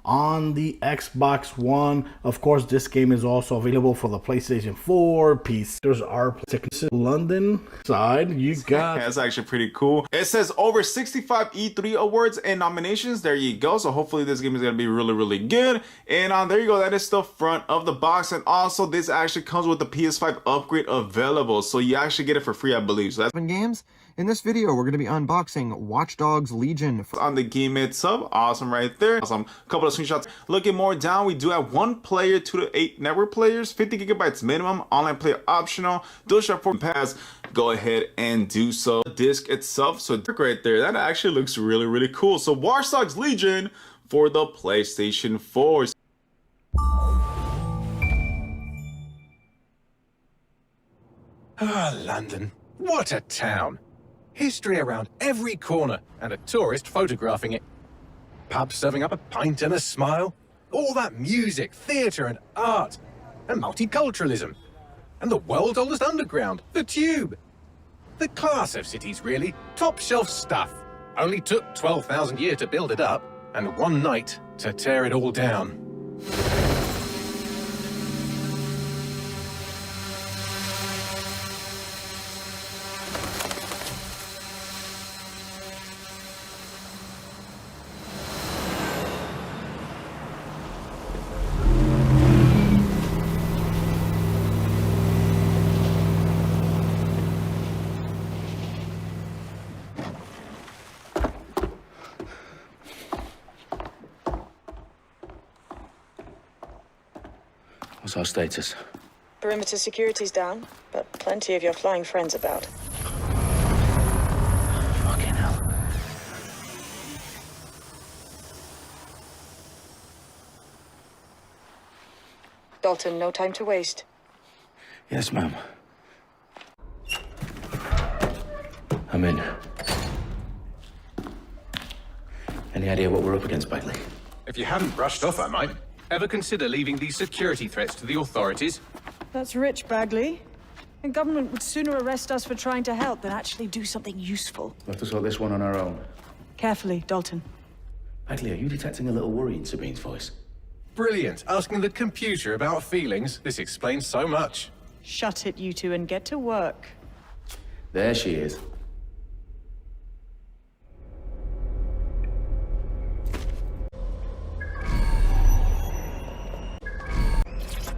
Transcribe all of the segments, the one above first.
on the Xbox One. Of course, this game is also available for the PlayStation 4, PC. There's our London side. You got... That's actually pretty cool. It says over 65 E3 awards and nominations. There you go. So hopefully this game is going to be really, really good. And there you go. That is the front of the box. And also this actually comes with the PS5 upgrade available. So you actually get it for free, I believe. So that's games. In this video, we're going to be unboxing Watch Dogs Legion on the game itself. Awesome right there. Awesome. Couple of screenshots. Looking more down, we do have 1 player, 2 to 8 network players, 50 gigabytes minimum, online player optional, DualShock 4 pass. Go ahead and do so. The disc itself, so right there, that actually looks really, really cool. So Watch Dogs Legion for the PlayStation 4. Ah, London. What a town. History around every corner, and a tourist photographing it. Pubs serving up a pint and a smile. All that music, theatre and art. And multiculturalism. And the world's oldest underground, the Tube. The class of cities, really. Top shelf stuff. Only took 12,000 years to build it up, and 1 night to tear it all down. What's our status? Perimeter security's down, but plenty of your flying friends about. Fucking hell. Dalton, no time to waste. Yes, ma'am. I'm in. Any idea what we're up against, Bagley? If you hadn't brushed off, I might. Ever consider leaving these security threats to the authorities? That's rich, Bagley. The government would sooner arrest us for trying to help than actually do something useful. We'll have to sort this one on our own. Carefully, Dalton. Bagley, are you detecting a little worry in Sabine's voice? Brilliant. Asking the computer about feelings. This explains so much. Shut it, you two, and get to work. There she is.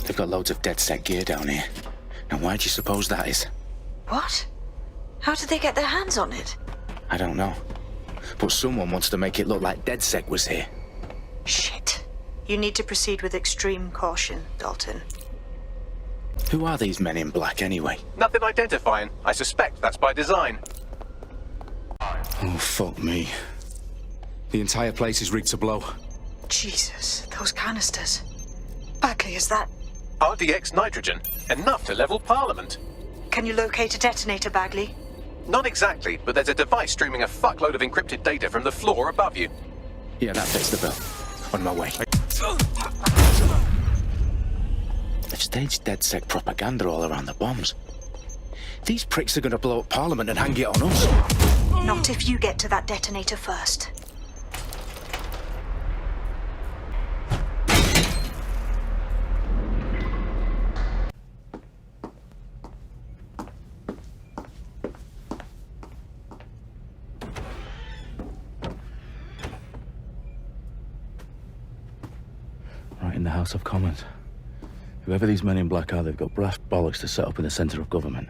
They've got loads of DedSec gear down here. Now, why do you suppose that is? What? How did they get their hands on it? I don't know. But someone wants to make it look like DedSec was here. Shit. You need to proceed with extreme caution, Dalton. Who are these men in black, anyway? Nothing identifying. I suspect that's by design. Oh, fuck me. The entire place is rigged to blow. Jesus, those canisters. Bagley, is that... RDX nitrogen. Enough to level Parliament. Can you locate a detonator, Bagley? Not exactly, but there's a device streaming a fuckload of encrypted data from the floor above you. Yeah, that fits the bill. On my way. They've staged DedSec propaganda all around the bombs. These pricks are going to blow up Parliament and hang it on us. Not if you get to that detonator first. Right in the House of Commons. Whoever these men in black are, they've got brass bollocks to set up in the centre of government.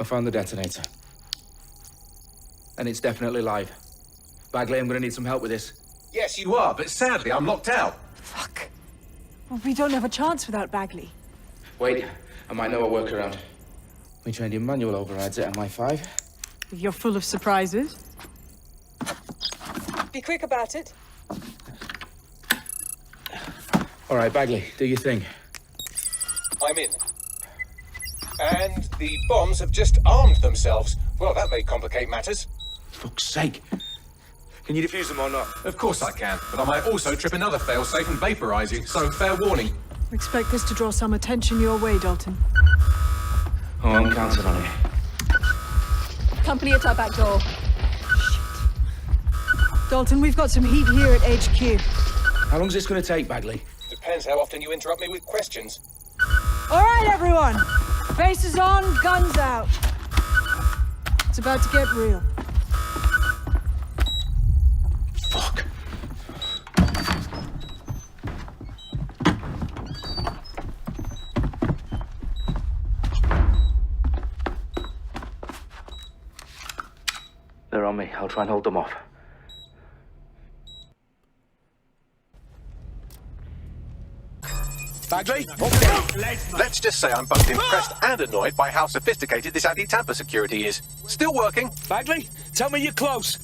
I found the detonator. And it's definitely live. Bagley, I'm gonna need some help with this. Yes, you are, but sadly, I'm locked out. Fuck. Well, we don't have a chance without Bagley. Wait, I might know a workaround. We trained in manual overrides at MI5. You're full of surprises. Be quick about it. All right, Bagley, do your thing. I'm in. And the bombs have just armed themselves. Well, that may complicate matters. Fuck's sake. Can you defuse them or not? Of course I can, but I might also trip another failsafe and vaporize you, so fair warning. Expect this to draw some attention your way, Dalton. Oh, I'm counting on it. company at our back door. Dalton, we've got some heat here at HQ. How long's this going to take, Bagley? Depends how often you interrupt me with questions. All right, everyone. Faces on, guns out. It's about to get real. Fuck. They're on me. I'll try and hold them off. Bagley? Let's just say I'm both impressed and annoyed by how sophisticated this anti-tamper security is. Still working. Bagley, tell me you're close.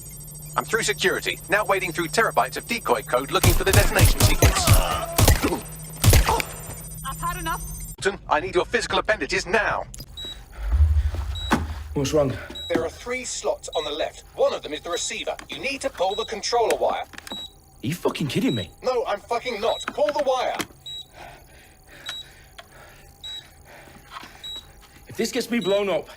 I'm through security, now wading through terabytes of decoy code looking for the detonation sequence. I've had enough. Dalton, I need your physical appendages now. What's wrong? There are 3 slots on the left. One of them is the receiver. You need to pull the controller wire. Are you fucking kidding me? No, I'm fucking not. Pull the wire. If this gets me blown up...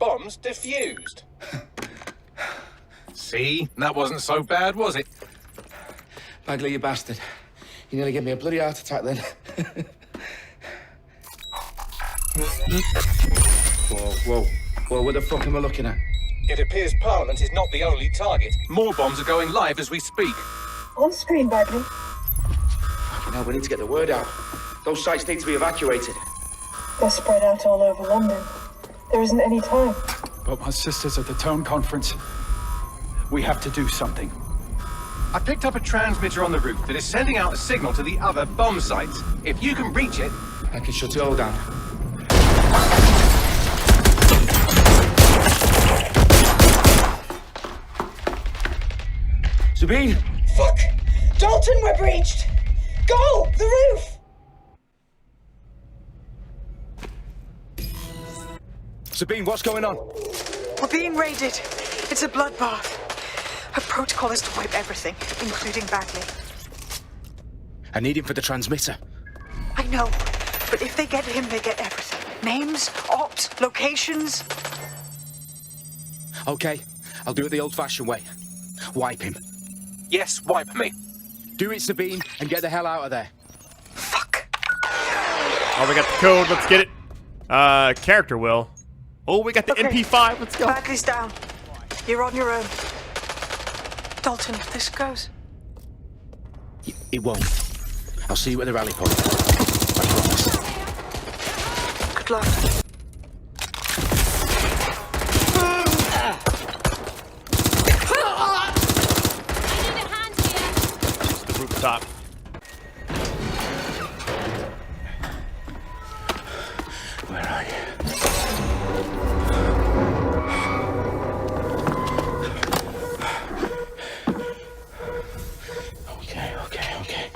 Bombs defused. See? That wasn't so bad, was it? Bagley, you bastard. You nearly gave me a bloody heart attack then. Whoa. What the fuck am I looking at? It appears Parliament is not the only target. More bombs are going live as we speak. On screen, Bagley. Fucking hell, we need to get the word out. Those sites need to be evacuated. They're spread out all over London. There isn't any time. But my sister's at the town conference. We have to do something. I picked up a transmitter on the roof that is sending out a signal to the other bomb sites. If you can reach it... I can shut it all down. Sabine! Fuck! Dalton, we're breached! Go! The roof! Sabine, what's going on? We're being raided. It's a bloodbath. Her protocol is to wipe everything, including Bagley. I need him for the transmitter. I know, but if they get him, they get everything. Names, ops, locations. Okay, I'll do it the old-fashioned way. Wipe him. Yes, wipe me. Do it, Sabine, and get the hell out of there. Fuck. Oh, we got the code. Let's get it. Character will. Oh, we got the Okay. MP5. Let's go. Bagley's down. You're on your own. Dalton, if this goes... It won't. I'll see you at the rally point. I promise. Good luck. It's the rooftop. Where are you? Okay.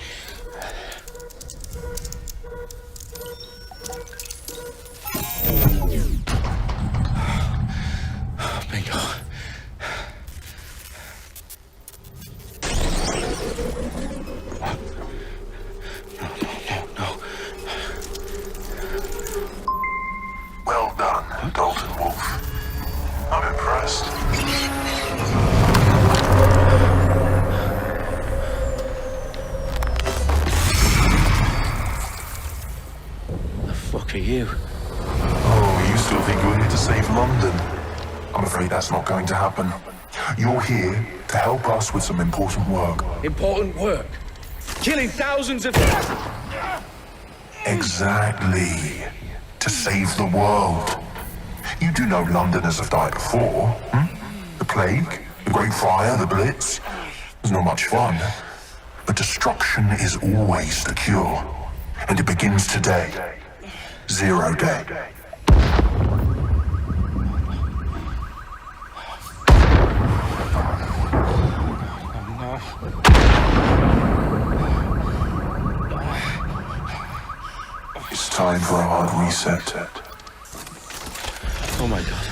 Bingo. No. Well done, Dalton Wolf. I'm impressed. The fuck are you? Oh, you still think you're here to save London? I'm afraid that's not going to happen. You're here to help us with some important work. Important work. Killing thousands of... Exactly. To save the world. You do know Londoners have died before, The Plague, the Great Fire, the Blitz. It's not much fun. But destruction is always the cure. And it begins today. 0 day. It's time for a hard reset. Oh my god.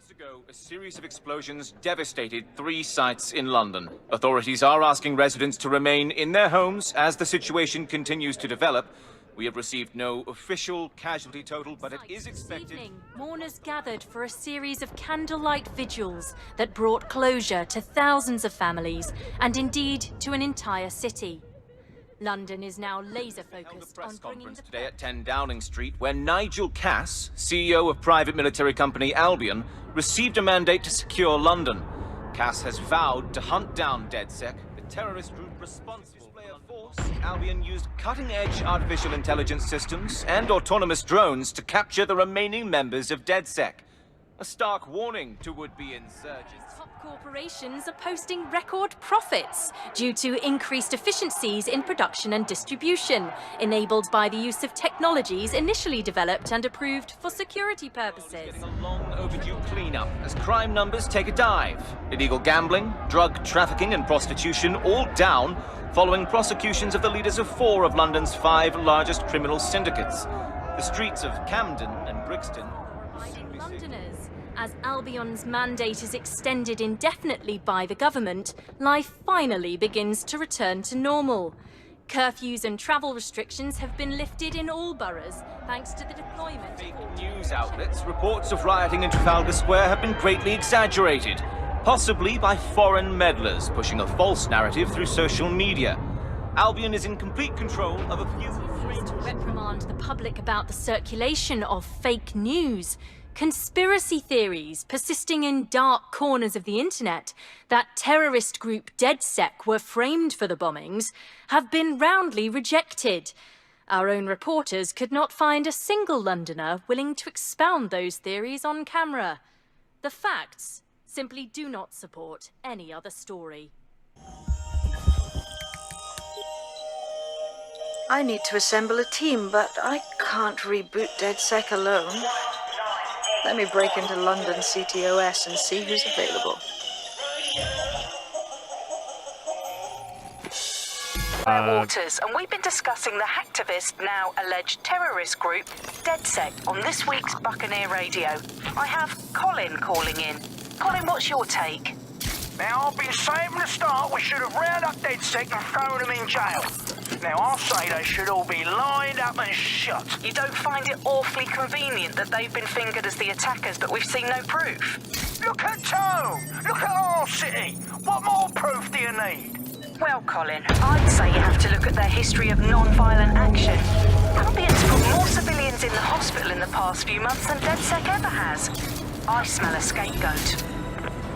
months ago, a series of explosions devastated 3 sites in London. Authorities are asking residents to remain in their homes as the situation continues to develop. We have received no official casualty total, but it is expected... This evening, mourners gathered for a series of candlelight vigils that brought closure to thousands of families, and indeed to an entire city. London is now laser-focused on bringing the... today at 10 Downing Street, where Nigel Cass, CEO of private military company Albion, received a mandate to secure London. Cass has vowed to hunt down DedSec, the terrorist group responsible. Albion used cutting-edge artificial intelligence systems and autonomous drones to capture the remaining members of DedSec. A stark warning to would-be insurgents. Top corporations are posting record profits due to increased efficiencies in production and distribution, enabled by the use of technologies initially developed and approved for security purposes. Getting a long overdue cleanup as crime numbers take a dive. Illegal gambling, drug trafficking and prostitution all down, following prosecutions of the leaders of 4 of London's 5 largest criminal syndicates. The streets of Camden and Brixton Londoners. As Albion's mandate is extended indefinitely by the government, life finally begins to return to normal. Curfews and travel restrictions have been lifted in all boroughs, thanks to the deployment... Fake news outlets, reports of rioting in Trafalgar Square have been greatly exaggerated, possibly by foreign meddlers pushing a false narrative through social media. Albion is in complete control of a few... To reprimand the public about the circulation of fake news, conspiracy theories persisting in dark corners of the internet that terrorist group DedSec were framed for the bombings have been roundly rejected. Our own reporters could not find a single Londoner willing to expound those theories on camera. The facts simply do not support any other story. I need to assemble a team, but I can't reboot DedSec alone. Let me break into London CTOS and see who's available. Waters, and we've been discussing the hacktivist, now alleged terrorist group, DedSec, on this week's Buccaneer Radio. I have Colin calling in. Colin, what's your take? Now, I've been saying from the start we should have rounded up DedSec and thrown them in jail. Now, I'll say they should all be lined up and shot. You don't find it awfully convenient that they've been fingered as the attackers, but we've seen no proof? Look at Tone! Look at our city! What more proof do you need? Well, Colin, I'd say you have to look at their history of non-violent action. Albion's put more civilians in the hospital in the past few months than DedSec ever has. I smell a scapegoat.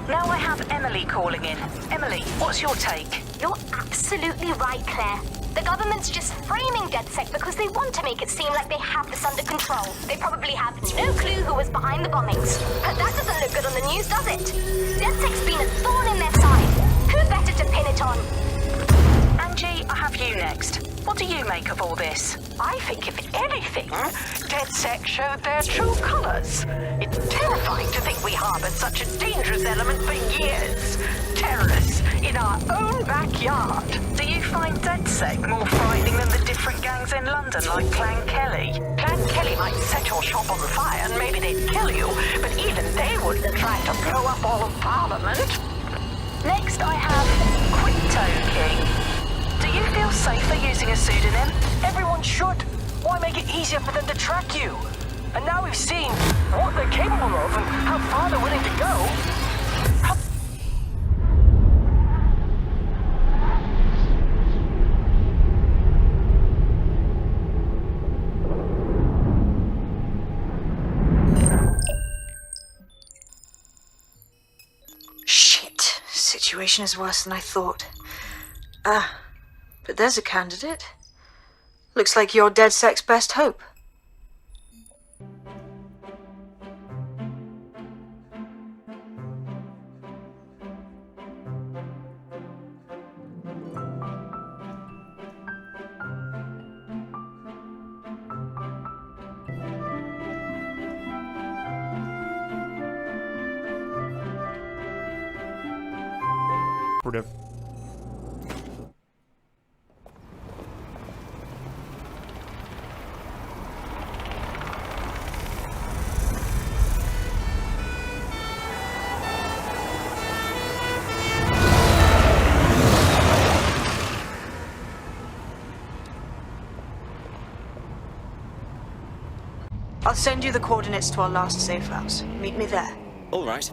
Now I have Emily calling in. Emily, what's your take? You're absolutely right, Claire. The government's just framing DedSec because they want to make it seem like they have this under control. They probably have no clue who was behind the bombings. But that doesn't look good on the news, does it? DedSec's been a thorn in their side. Who better to pin it on? Angie, I have you next. What do you make of all this? I think, if anything, DedSec showed their true colours. It's terrifying to think we harboured such a dangerous element for years. Terrorists in our own backyard. Do you find DedSec more frightening than the different gangs in London, like Clan Kelly? Clan Kelly might set your shop on fire and maybe they'd kill you, but even they wouldn't try to blow up all of Parliament. Next, I have Crypto King. Do you feel safer using a pseudonym? Everyone should. Why make it easier for them to track you? And now we've seen what they're capable of and how far they're willing to go. Shit. Situation is worse than I thought. But there's a candidate. Looks like you're DedSec's best hope. Operative. I'll send you the coordinates to our last safe house. Meet me there. All right.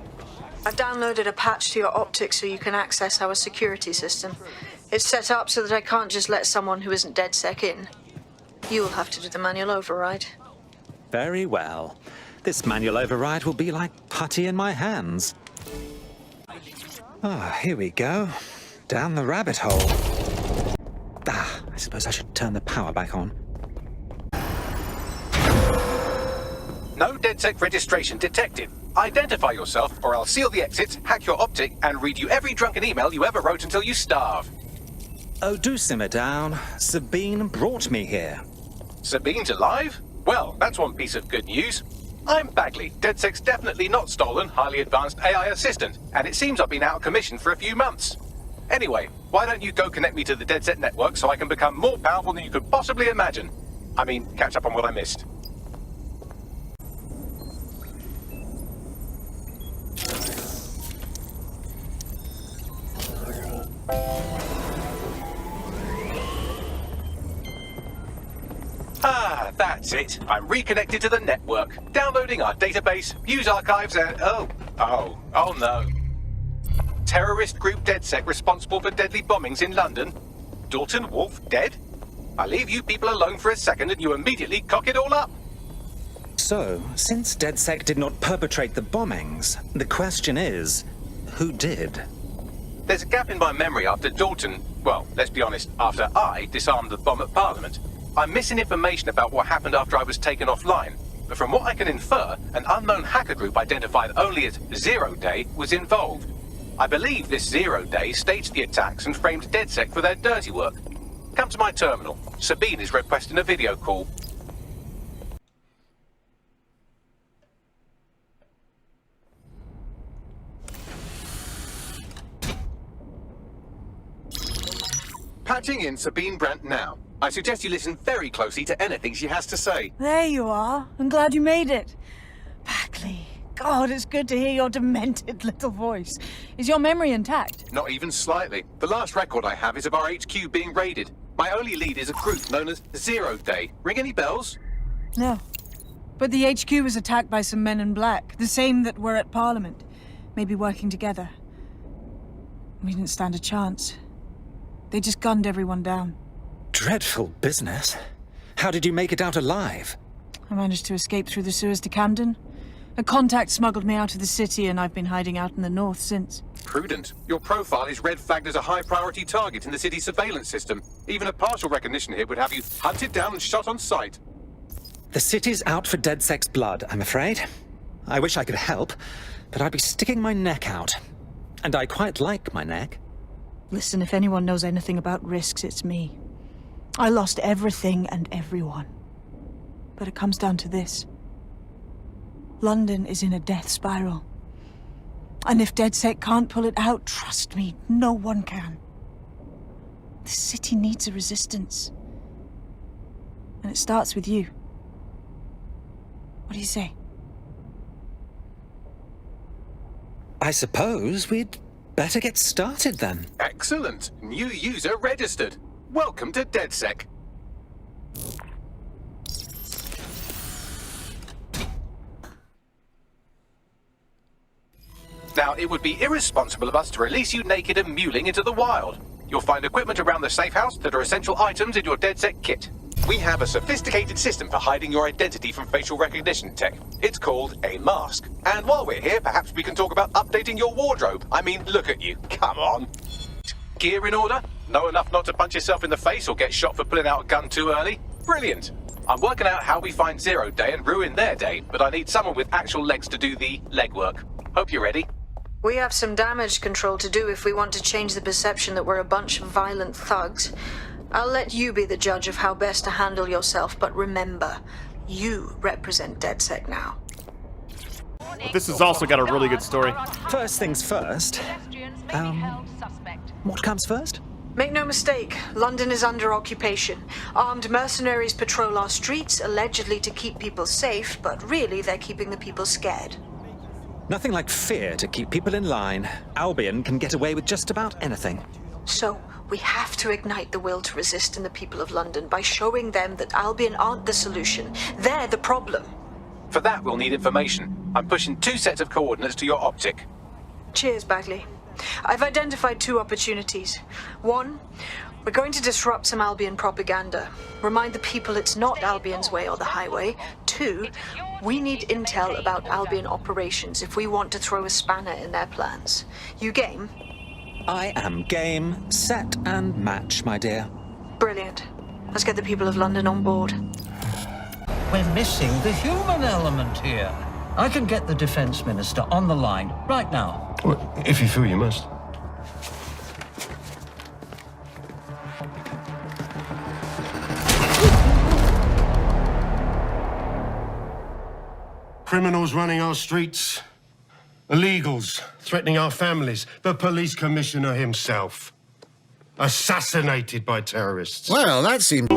I've downloaded a patch to your optics so you can access our security system. It's set up so that I can't just let someone who isn't DedSec in. You'll have to do the manual override. Very well. This manual override will be like putty in my hands. Ah, here we go. Down the rabbit hole. Ah, I suppose I should turn the power back on. No DedSec registration detected. Identify yourself, or I'll seal the exits, hack your optic, and read you every drunken email you ever wrote until you starve. Oh, do simmer down. Sabine brought me here. Sabine's alive? Well, that's one piece of good news. I'm Bagley, DedSec's definitely not stolen, highly advanced AI assistant, and it seems I've been out of commission for a few months. Anyway, why don't you go connect me to the DedSec network so I can become more powerful than you could possibly imagine? I mean, catch up on what I missed. Ah, that's it. I'm reconnected to the network, downloading our database, views archives, and oh no. Terrorist group DedSec responsible for deadly bombings in London. Dalton Wolf dead? I leave you people alone for a second and you immediately cock it all up. So, since DedSec did not perpetrate the bombings, the question is, who did? There's a gap in my memory after Dalton, well, let's be honest, after I disarmed the bomb at Parliament. I'm missing information about what happened after I was taken offline, but from what I can infer, an unknown hacker group identified only as Zero Day was involved. I believe this Zero Day staged the attacks and framed DedSec for their dirty work. Come to my terminal. Sabine is requesting a video call. Patching in Sabine Brandt now. I suggest you listen very closely to anything she has to say. There you are. I'm glad you made it. Bagley. God, it's good to hear your demented little voice. Is your memory intact? Not even slightly. The last record I have is of our HQ being raided. My only lead is a group known as Zero Day. Ring any bells? No. But the HQ was attacked by some men in black, the same that were at Parliament. Maybe working together. We didn't stand a chance. They just gunned everyone down. Dreadful business. How did you make it out alive? I managed to escape through the sewers to Camden. A contact smuggled me out of the city and I've been hiding out in the north since. Prudent. Your profile is red flagged as a high-priority target in the city's surveillance system. Even a partial recognition here would have you hunted down and shot on sight. The city's out for DedSec's blood, I'm afraid. I wish I could help, but I'd be sticking my neck out. And I quite like my neck. Listen, if anyone knows anything about risks, it's me. I lost everything and everyone. But it comes down to this. London is in a death spiral. And if DedSec can't pull it out, trust me, no one can. The city needs a resistance. And it starts with you. What do you say? I suppose we'd better get started then. Excellent. New user registered. Welcome to DedSec. Now, it would be irresponsible of us to release you naked and mewling into the wild. You'll find equipment around the safe house that are essential items in your DedSec kit. We have a sophisticated system for hiding your identity from facial recognition tech. It's called a mask. And while we're here, perhaps we can talk about updating your wardrobe. I mean, look at you. Come on. Gear in order? Know enough not to punch yourself in the face or get shot for pulling out a gun too early? Brilliant. I'm working out how we find Zero Day and ruin their day, but I need someone with actual legs to do the legwork. Hope you're ready. We have some damage control to do if we want to change the perception that we're a bunch of violent thugs. I'll let you be the judge of how best to handle yourself, but remember, you represent DedSec now. This has also got a really good story. First things first. What comes first? Make no mistake, London is under occupation. Armed mercenaries patrol our streets, allegedly to keep people safe, but really they're keeping the people scared. Nothing like fear to keep people in line. Albion can get away with just about anything. So, we have to ignite the will to resist in the people of London by showing them that Albion aren't the solution. They're the problem. For that, we'll need information. I'm pushing 2 sets of coordinates to your optic. Cheers, Bagley. I've identified 2 opportunities. 1, we're going to disrupt some Albion propaganda. Remind the people it's not Albion's way or the highway. 2, we need intel about Albion operations if we want to throw a spanner in their plans. You game? I am game, set, and match, my dear. Brilliant. Let's get the people of London on board. We're missing the human element here. I can get the Defense Minister on the line right now. Well, if you feel you must. Criminals running our streets, illegals threatening our families, the police commissioner himself assassinated by terrorists. Well, that seems...